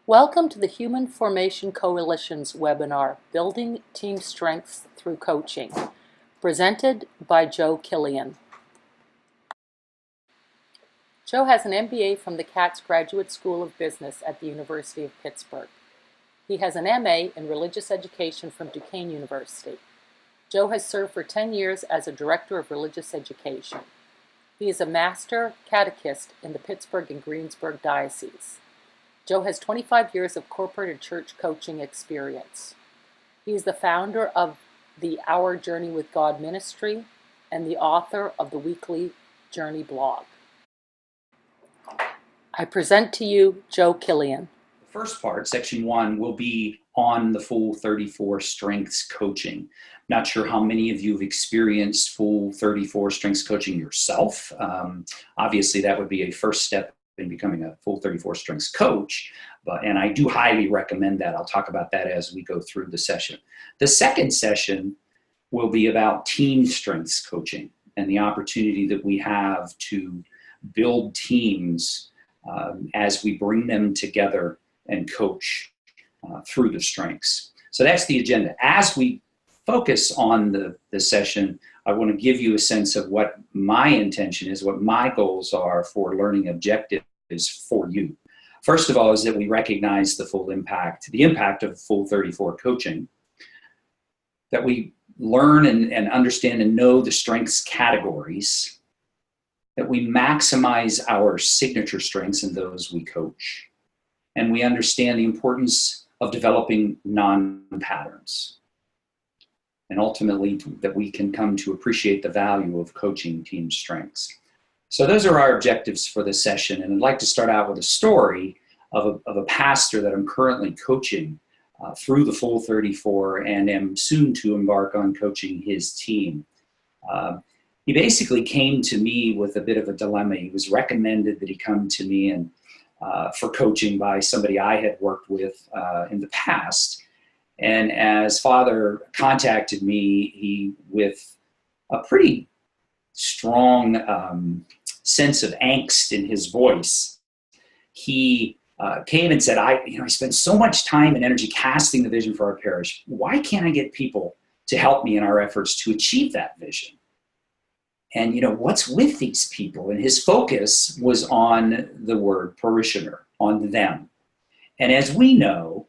Welcome to the Human Formation Coalition's webinar, Building Team Strengths Through Coaching, presented by Killian. Joe has an MBA from the Katz Graduate School of Business at the University of Pittsburgh. He has an MA in Religious Education from Duquesne University. Joe has served for 10 years as a Director of Religious Education. He is a Master Catechist in the Pittsburgh and Greensburg Dioceses. Joe has 25 years of corporate and church coaching experience. He is the founder of the Our Journey with God ministry and the author of the weekly Journey blog. I present to you Joe Killian. The first part, section 1, will be on the full 34 strengths coaching. Not sure how many of you have experienced full 34 strengths coaching yourself. Obviously, that would be a first step in becoming a full 34 strengths coach, and I do highly recommend that. I'll talk about that as we go through the session. The second session will be about team strengths coaching and the opportunity that we have to build teams as we bring them together and coach through the strengths. So that's the agenda. As we focus on the session, I want to give you a sense of what my intention is, what my goals are for learning objectives for you. First of all is that we recognize the impact of full 34 coaching, that we learn and understand and know the strengths categories, that we maximize our signature strengths in those we coach, and we understand the importance of developing non-patterns. And ultimately, that we can come to appreciate the value of coaching team strengths. So those are our objectives for this session. And I'd like to start out with a story of a pastor that I'm currently coaching through the full 34 and am soon to embark on coaching his team. He basically came to me with a bit of a dilemma. He was recommended that he come to me and for coaching by somebody I had worked with in the past. And as Father contacted me, with a pretty strong sense of angst in his voice, he came and said, I spend so much time and energy casting the vision for our parish. Why can't I get people to help me in our efforts to achieve that vision? And, what's with these people? And his focus was on the word parishioner, on them. And as we know,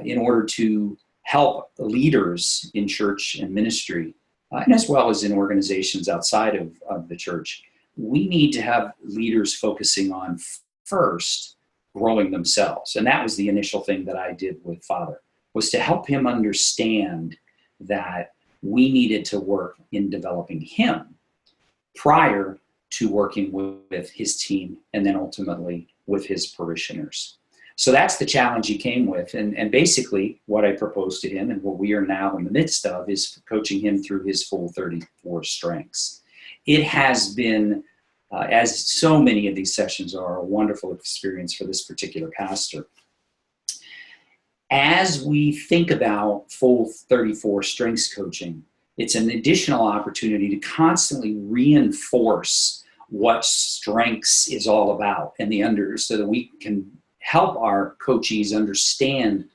in order to help leaders in church and ministry, and as well as in organizations outside of the church, we need to have leaders focusing on first growing themselves. And that was the initial thing that I did with Father, was to help him understand that we needed to work in developing him prior to working with his team and then ultimately with his parishioners. So that's the challenge he came with. And basically what I proposed to him and what we are now in the midst of is coaching him through his full 34 strengths. It has been, as so many of these sessions are, a wonderful experience for this particular pastor. As we think about full 34 strengths coaching, it's an additional opportunity to constantly reinforce what strengths is all about so that we can help our coachees understand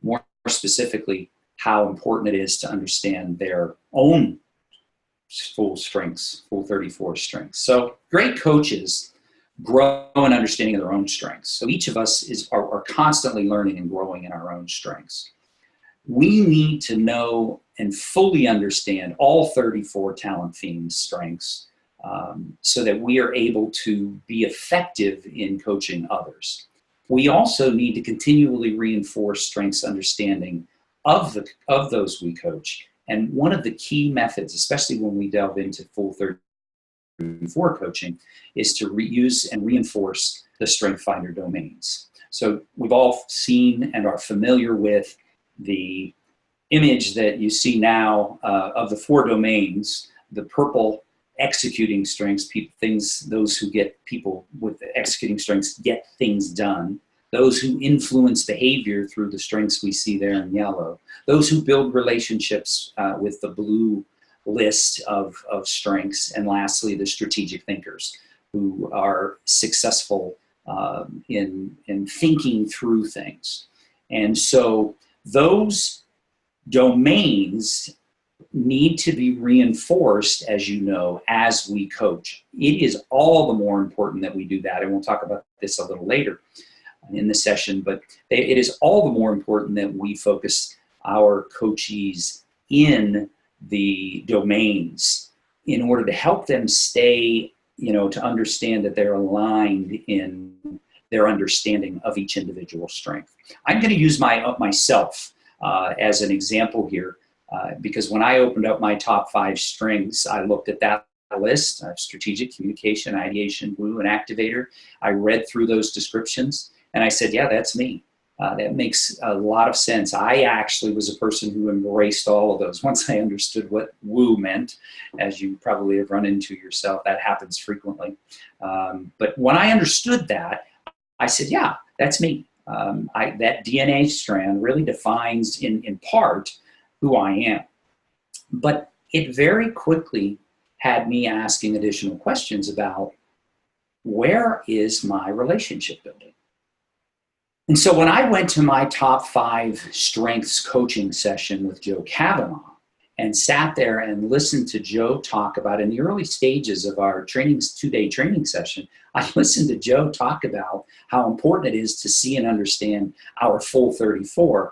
more specifically how important it is to understand their own full strengths, full 34 strengths. So great coaches grow in understanding of their own strengths. So each of us are constantly learning and growing in our own strengths. We need to know and fully understand all 34 talent themes, strengths, so that we are able to be effective in coaching others. We also need to continually reinforce strengths understanding of those we coach. And one of the key methods, especially when we delve into full 34 coaching, is to reuse and reinforce the Strength Finder domains. So we've all seen and are familiar with the image that you see now of the 4 domains, the purple executing strengths, those who get people with executing strengths get things done. Those who influence behavior through the strengths we see there in yellow. Those who build relationships with the blue list of strengths. And lastly, the strategic thinkers who are successful in thinking through things. And so those domains need to be reinforced, as you know, as we coach. It is all the more important that we do that, and we'll talk about this a little later in the session, but it is all the more important that we focus our coachees in the domains in order to help them stay, to understand that they're aligned in their understanding of each individual strength. I'm going to use myself as an example here, because when I opened up my top 5 strengths, I looked at that list of strategic, communication, ideation, woo, and activator. I read through those descriptions and I said, yeah, that's me. That makes a lot of sense. I actually was a person who embraced all of those. Once I understood what woo meant, as you probably have run into yourself, that happens frequently. But when I understood that, I said, yeah, that's me. That DNA strand really defines in part who I am. But it very quickly had me asking additional questions about where is my relationship building? And so when I went to my top 5 strengths coaching session with Joe Kavanaugh and sat there and listened to Joe talk about, in the early stages of our 2-day training session, I listened to Joe talk about how important it is to see and understand our full 34.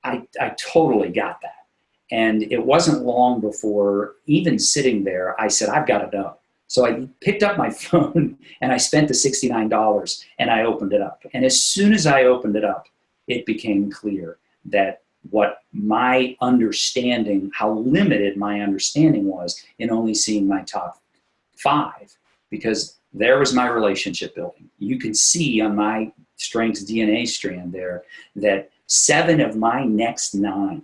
I totally got that. And it wasn't long before, even sitting there, I said, I've got to know. So I picked up my phone and I spent the $69 and I opened it up. And as soon as I opened it up, it became clear that what my understanding, how limited my understanding was in only seeing my top 5, because there was my relationship building. You can see on my strengths DNA strand there that 7 of my next 9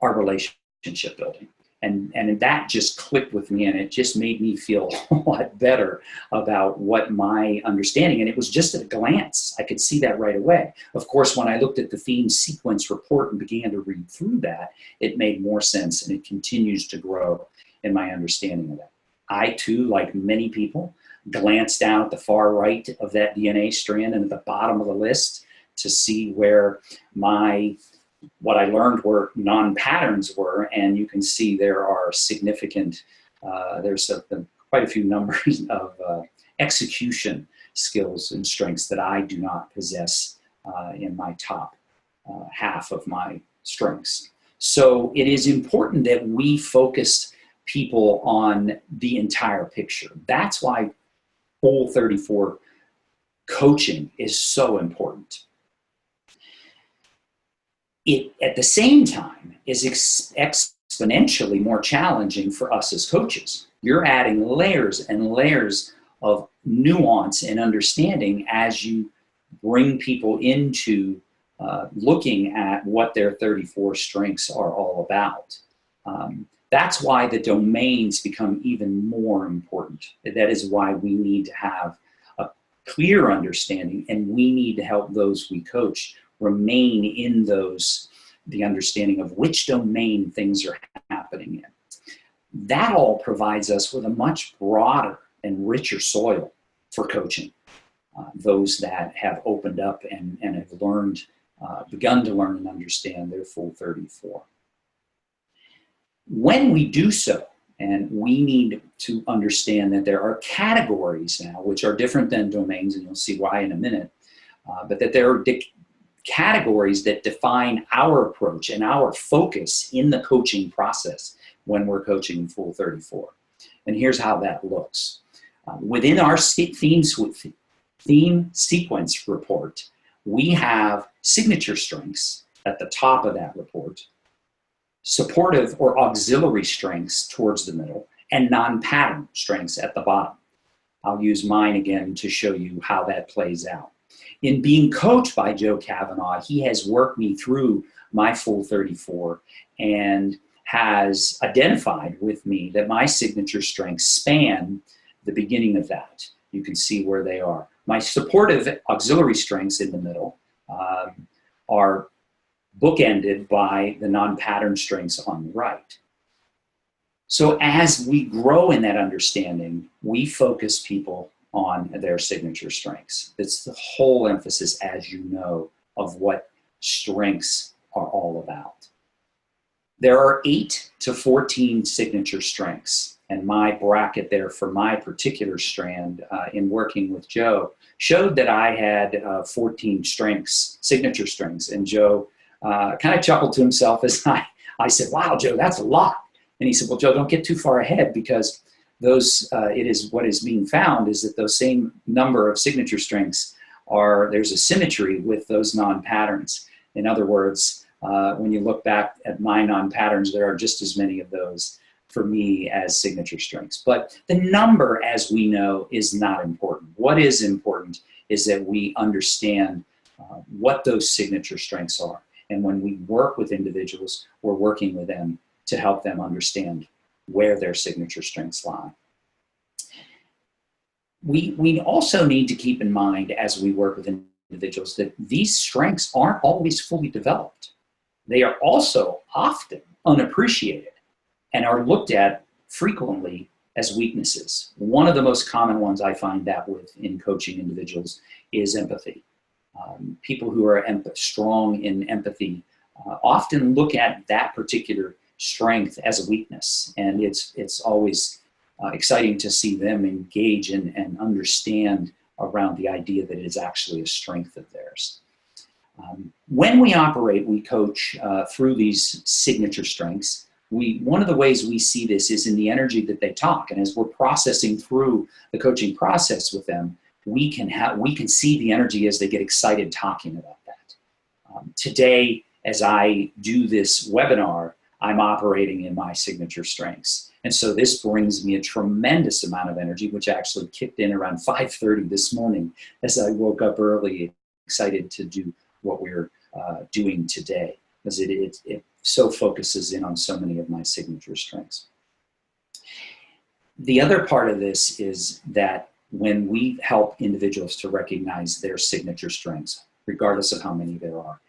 are relationship building. And that just clicked with me, and it just made me feel a lot better about what my understanding, and it was just at a glance. I could see that right away. Of course, when I looked at the theme sequence report and began to read through that, it made more sense, and it continues to grow in my understanding of that. I, too, like many people, glanced down at the far right of that DNA strand and at the bottom of the list to see where what I learned were non-patterns were, and you can see there are significant, there's quite a few numbers of execution skills and strengths that I do not possess in my top half of my strengths. So it is important that we focus people on the entire picture. That's why Full 34 coaching is so important. It, at the same time, is exponentially more challenging for us as coaches. You're adding layers and layers of nuance and understanding as you bring people into looking at what their 34 strengths are all about. That's why the domains become even more important. That is why we need to have a clear understanding, and we need to help those we coach remain in the understanding of which domain things are happening in. That all provides us with a much broader and richer soil for coaching. Those that have opened up and have learned, begun to learn and understand their full 34. When we do so, and we need to understand that there are categories now, which are different than domains, and you'll see why in a minute, but that there are categories that define our approach and our focus in the coaching process when we're coaching full 34. And here's how that looks. Within our theme sequence report, we have signature strengths at the top of that report, supportive or auxiliary strengths towards the middle, and non-pattern strengths at the bottom. I'll use mine again to show you how that plays out. In being coached by Joe Kavanaugh, he has worked me through my full 34 and has identified with me that my signature strengths span the beginning of that. You can see where they are. My supportive auxiliary strengths in the middle are bookended by the non-pattern strengths on the right. So as we grow in that understanding, we focus people on their signature strengths. It's the whole emphasis, as you know, of what strengths are all about. There are 8 to 14 signature strengths, and my bracket there for my particular strand in working with Joe showed that I had 14 strengths, signature strengths, and Joe kind of chuckled to himself as I said, "Wow, Joe, that's a lot." And he said, "Well, Joe, don't get too far ahead, because those it is what is being found is that those same number of signature strengths there's a symmetry with those non-patterns. In other words, when you look back at my non-patterns, there are just as many of those for me as signature strengths. But the number, as we know, is not important. What is important is that we understand what those signature strengths are. And when we work with individuals, we're working with them to help them understand where their signature strengths lie. We also need to keep in mind, as we work with individuals, that these strengths aren't always fully developed. They are also often unappreciated and are looked at frequently as weaknesses. One of the most common ones I find that with in coaching individuals is empathy. People who are strong in empathy often look at that particular strength as a weakness, and it's always exciting to see them engage and understand around the idea that it is actually a strength of theirs. When we coach through these signature strengths, one of the ways we see this is in the energy that they talk. And as we're processing through the coaching process with them, we can see the energy as they get excited talking about that. Today, as I do this webinar, I'm operating in my signature strengths. And so this brings me a tremendous amount of energy, which actually kicked in around 5:30 this morning as I woke up early, excited to do what we're doing today, because it so focuses in on so many of my signature strengths. The other part of this is that when we help individuals to recognize their signature strengths, regardless of how many there are,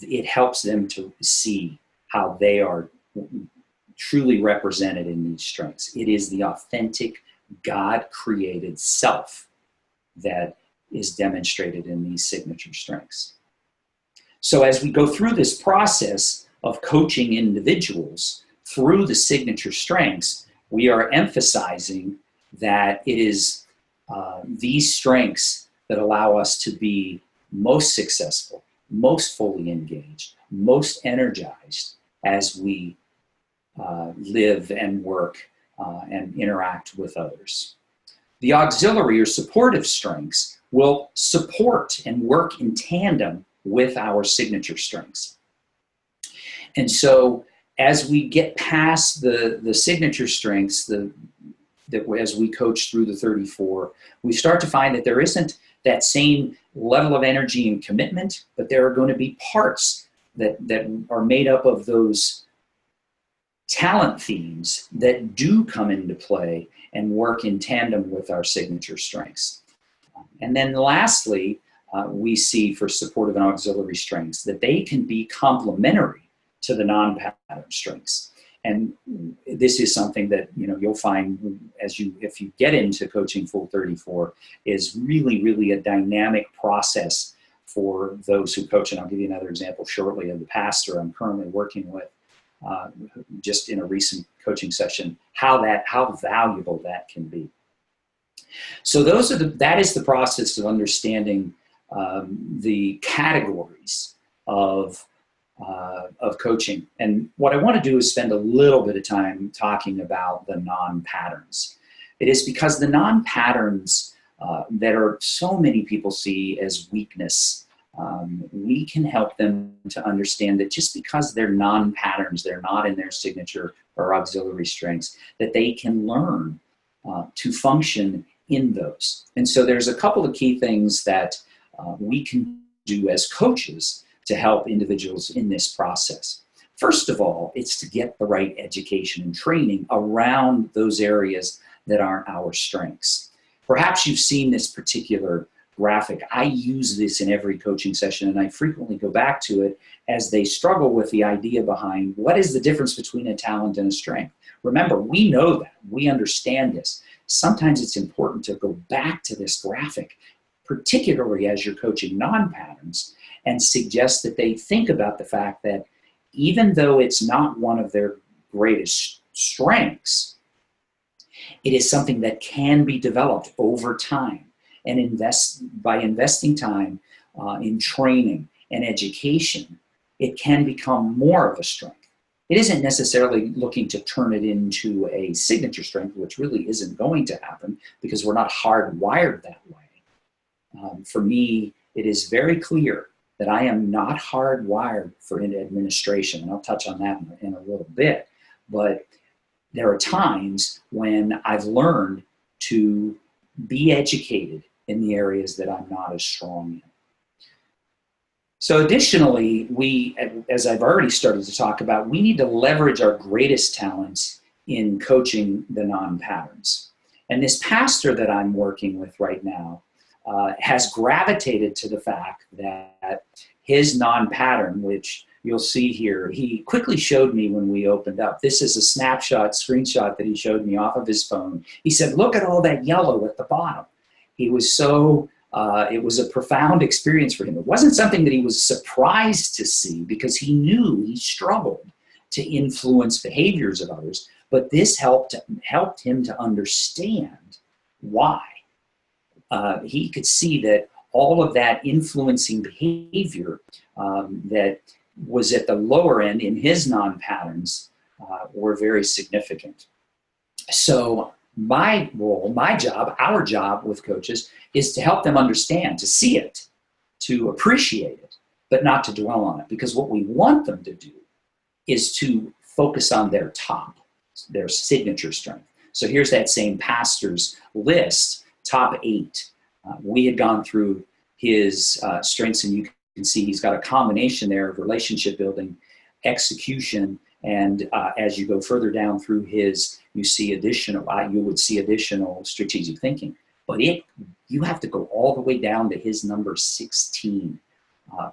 it helps them to see how they are truly represented in these strengths. It is the authentic, God-created self that is demonstrated in these signature strengths. So as we go through this process of coaching individuals through the signature strengths, we are emphasizing that it is these strengths that allow us to be most successful, most fully engaged, most energized as we live and work and interact with others. The auxiliary or supportive strengths will support and work in tandem with our signature strengths. And so as we get past the signature strengths, as we coach through the 34, we start to find that there isn't that same level of energy and commitment, but there are going to be parts that are made up of those talent themes that do come into play and work in tandem with our signature strengths. And then lastly, we see for supportive and auxiliary strengths that they can be complementary to the non-pattern strengths. And this is something that you'll find if you get into coaching full 34 is really, really a dynamic process for those who coach. And I'll give you another example shortly of the pastor I'm currently working with, just in a recent coaching session, how valuable that can be. So that is the process of understanding the categories of coaching. And what I want to do is spend a little bit of time talking about the non-patterns. It is because the non-patterns that are so many people see as weakness, we can help them to understand that just because they're non-patterns, they're not in their signature or auxiliary strengths, that they can learn to function in those. And so there's a couple of key things that we can do as coaches to help individuals in this process. First of all, it's to get the right education and training around those areas that aren't our strengths. Perhaps you've seen this particular graphic. I use this in every coaching session, and I frequently go back to it as they struggle with the idea behind what is the difference between a talent and a strength. Remember, we know that. We understand this. sometimes it's important to go back to this graphic, particularly as you're coaching non-patterns, and suggest that they think about the fact that even though it's not one of their greatest strengths, it is something that can be developed over time, and by investing time in training and education, it can become more of a strength. It isn't necessarily looking to turn it into a signature strength, which really isn't going to happen because we're not hardwired that way. For me, it is very clear that I am not hardwired for administration, and I'll touch on that in a little bit. But there are times when I've learned to be educated in the areas that I'm not as strong in. So additionally, we, as I've already started to talk about, we need to leverage our greatest talents in coaching the non-patterns. And this pastor that I'm working with right now has gravitated to the fact that his non-pattern, which you'll see here, he quickly showed me when we opened up. This is a screenshot that he showed me off of his phone. He said, look at all that yellow at the bottom. He was so, it was a profound experience for him. It wasn't something that he was surprised to see because he knew he struggled to influence behaviors of others, but this helped him to understand why. He could see that all of that influencing behavior that was at the lower end in his non-patterns were very significant. So my role, my job, our job with coaches is to help them understand, to see it, to appreciate it, but not to dwell on it. Because what we want them to do is to focus on their top, their signature strength. So here's that same pastor's list, top 8. We had gone through his strengths, and you can see he's got a combination there of relationship building, execution, and as you go further down through his, you would see additional strategic thinking. But you have to go all the way down to his number 16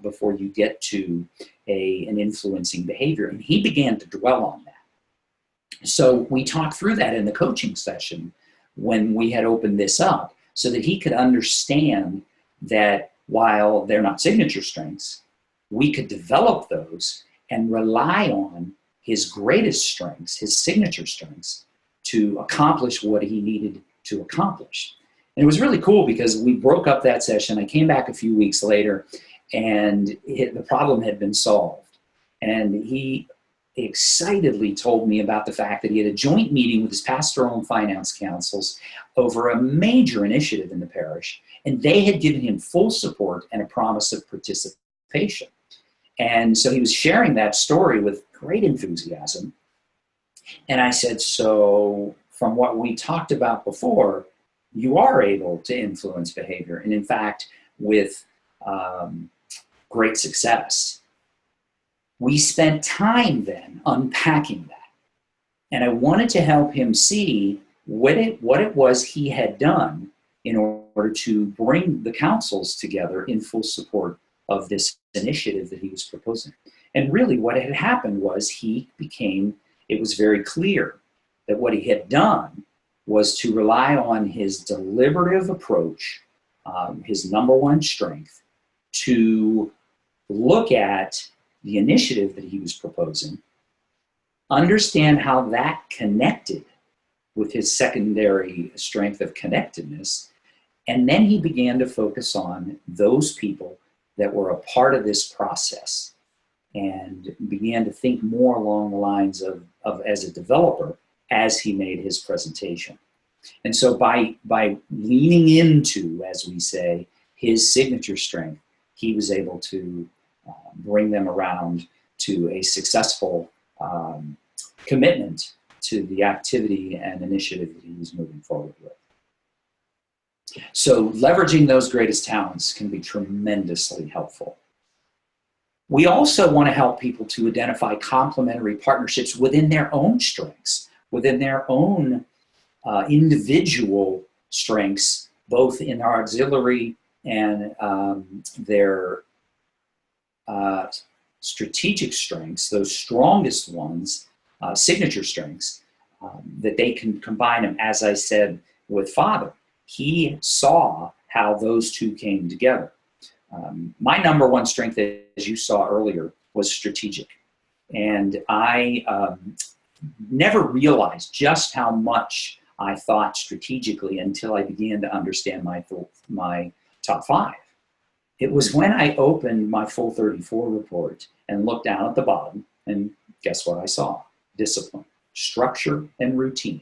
before you get to an influencing behavior. And he began to dwell on that. So we talked through that in the coaching session when we had opened this up, so that he could understand that while they're not signature strengths, we could develop those and rely on his greatest strengths, his signature strengths, to accomplish what he needed to accomplish. And it was really cool because we broke up that session. I came back a few weeks later, and the problem had been solved. And he excitedly told me about the fact that he had a joint meeting with his pastoral and finance councils over a major initiative in the parish, and they had given him full support and a promise of participation. And so he was sharing that story with great enthusiasm. And I said, so from what we talked about before, you are able to influence behavior, and in fact, with great success. We spent time then unpacking that. And I wanted to help him see what it was he had done in order to bring the councils together in full support of this initiative that he was proposing. And really what had happened was it was very clear that what he had done was to rely on his deliberative approach, his number one strength, to look at the initiative that he was proposing, understand how that connected with his secondary strength of connectedness, and then he began to focus on those people that were a part of this process and began to think more along the lines of as a developer as he made his presentation. And so by leaning into, as we say, his signature strength, he was able to bring them around to a successful commitment to the activity and initiative that he was moving forward with. So leveraging those greatest talents can be tremendously helpful. We also want to help people to identify complementary partnerships within their own strengths, within their own individual strengths, both in our auxiliary and their strategic strengths, those strongest ones, signature strengths, that they can combine them, as I said, with Father. He saw how those two came together. My number one strength, as you saw earlier, was strategic. And I never realized just how much I thought strategically until I began to understand my top 5. It was when I opened my full 34 report and looked down at the bottom, and guess what I saw? Discipline, structure, and routine.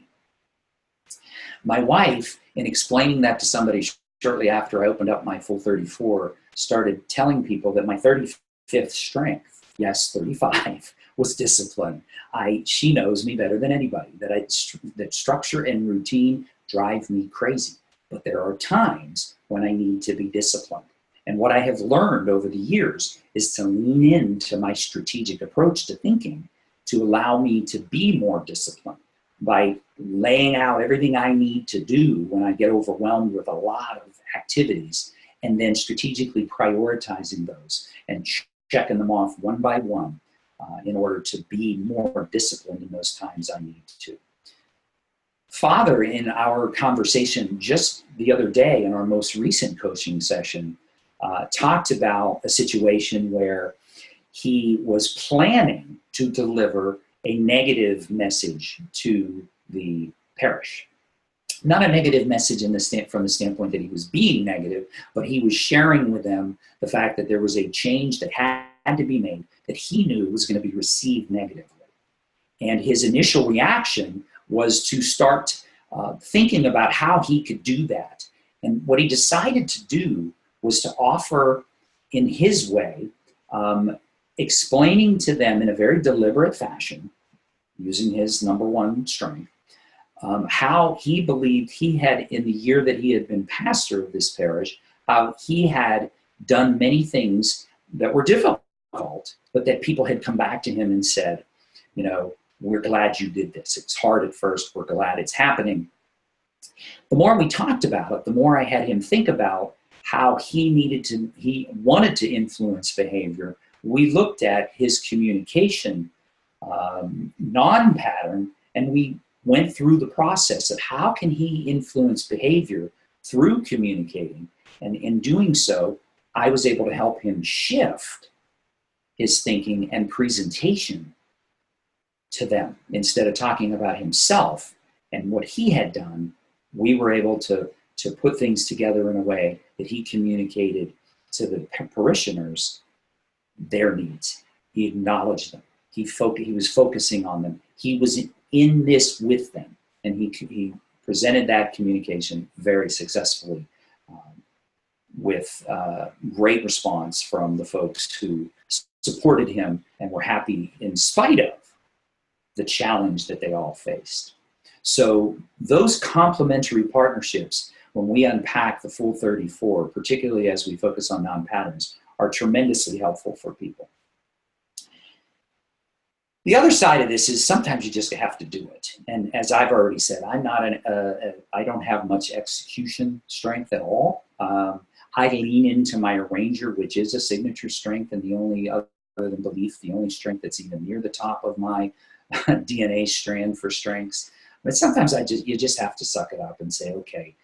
My wife, in explaining that to somebody shortly after I opened up my full 34, started telling people that my 35th strength, yes, 35, was discipline. She knows me better than anybody, that structure and routine drive me crazy. But there are times when I need to be disciplined. And what I have learned over the years is to lean into my strategic approach to thinking to allow me to be more disciplined by laying out everything I need to do when I get overwhelmed with a lot of activities, and then strategically prioritizing those and checking them off one by one in order to be more disciplined in those times I need to. Father, in our conversation just the other day in our most recent coaching session, talked about a situation where he was planning to deliver a negative message to the parish. Not a negative message from the standpoint that he was being negative, but he was sharing with them the fact that there was a change that had to be made that he knew was going to be received negatively. And his initial reaction was to start thinking about how he could do that. And what he decided to do was to offer, in his way, explaining to them in a very deliberate fashion, using his number one strength, how he believed he had, in the year that he had been pastor of this parish, how he had done many things that were difficult, but that people had come back to him and said, you know, we're glad you did this. It's hard at first. We're glad it's happening. The more we talked about it, the more I had him think about how he wanted to influence behavior. We looked at his communication non-pattern, and we went through the process of how can he influence behavior through communicating. And in doing so, I was able to help him shift his thinking and presentation to them. Instead of talking about himself and what he had done, we were able to put things together in a way that he communicated to the parishioners their needs. He acknowledged them. He was focusing on them. He was in this with them. And he presented that communication very successfully with great response from the folks who supported him and were happy in spite of the challenge that they all faced. So those complementary partnerships, when we unpack the full 34, particularly as we focus on non-patterns, are tremendously helpful for people. The other side of this is sometimes you just have to do it. And as I've already said, I don't have much execution strength at all. I lean into my arranger, which is a signature strength, and the only, other than belief, the only strength that's even near the top of my DNA strand for strengths. But sometimes you just have to suck it up and say, okay,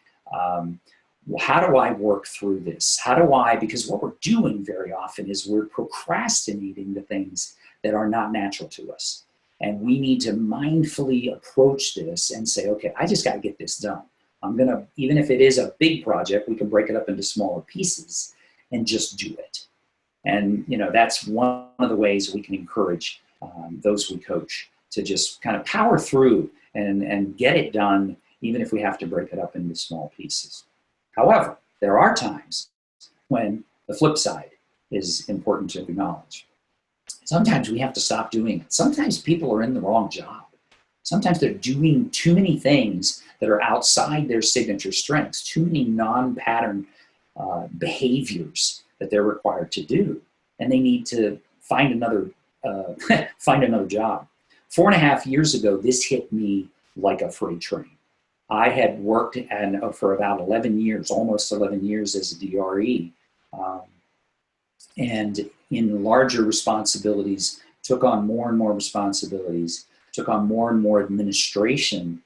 how do I work through this? Because what we're doing very often is we're procrastinating the things that are not natural to us. And we need to mindfully approach this and say, okay, I just got to get this done. Even if it is a big project, we can break it up into smaller pieces and just do it. And, that's one of the ways we can encourage those we coach to just kind of power through and get it done, even if we have to break it up into small pieces. However, there are times when the flip side is important to acknowledge. Sometimes we have to stop doing it. Sometimes people are in the wrong job. Sometimes they're doing too many things that are outside their signature strengths, too many non-pattern behaviors that they're required to do, and they need to find another job. 4.5 years ago, this hit me like a freight train. I had worked for about 11 years, almost 11 years as a DRE, and in larger responsibilities, took on more and more responsibilities, took on more and more administration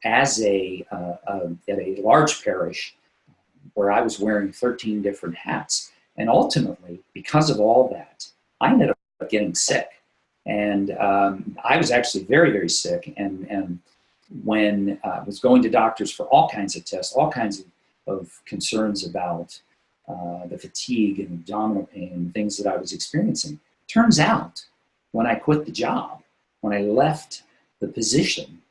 as at a large parish where I was wearing 13 different hats. And ultimately, because of all that, I ended up getting sick. And I was actually very, very sick. And when I was going to doctors for all kinds of tests, all kinds of concerns about the fatigue and abdominal pain and things that I was experiencing, turns out when I quit the job, when I left the position,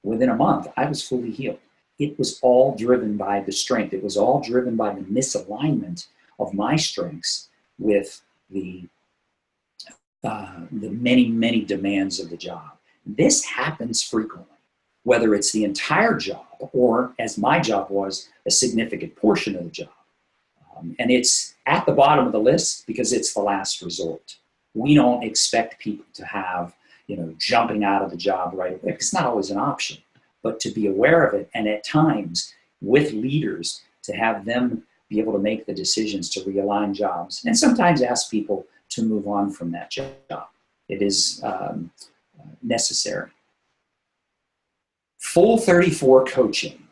within a month, I was fully healed. It was all driven by the strength. It was all driven by the misalignment of my strengths with the many, many demands of the job. This happens frequently, whether it's the entire job or, as my job was, a significant portion of the job. And it's at the bottom of the list because it's the last resort. We don't expect people to have, jumping out of the job right away. It's not always an option, but to be aware of it, and at times with leaders to have them be able to make the decisions to realign jobs, and sometimes ask people to move on from that job. It is necessary. Full 34 coaching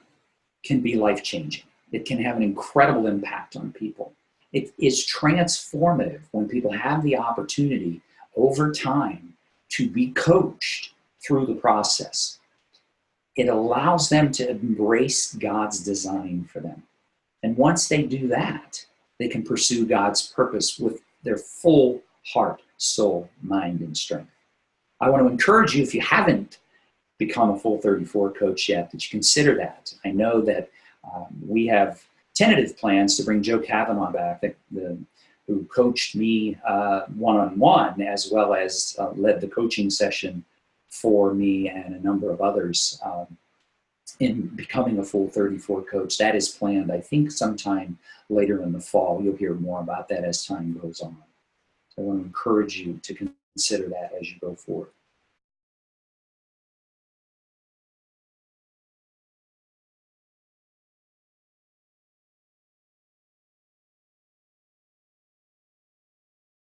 can be life-changing. It can have an incredible impact on people. It is transformative when people have the opportunity over time to be coached through the process. It allows them to embrace God's design for them. And once they do that, they can pursue God's purpose with their full heart, soul, mind, and strength. I want to encourage you, if you haven't become a full 34 coach yet, that you consider that. I know that we have tentative plans to bring Joe Kavanaugh back, who coached me one-on-one, as well as led the coaching session for me and a number of others in becoming a full 34 coach. That is planned, I think, sometime later in the fall. You'll hear more about that as time goes on. So I want to encourage you to consider that as you go forward.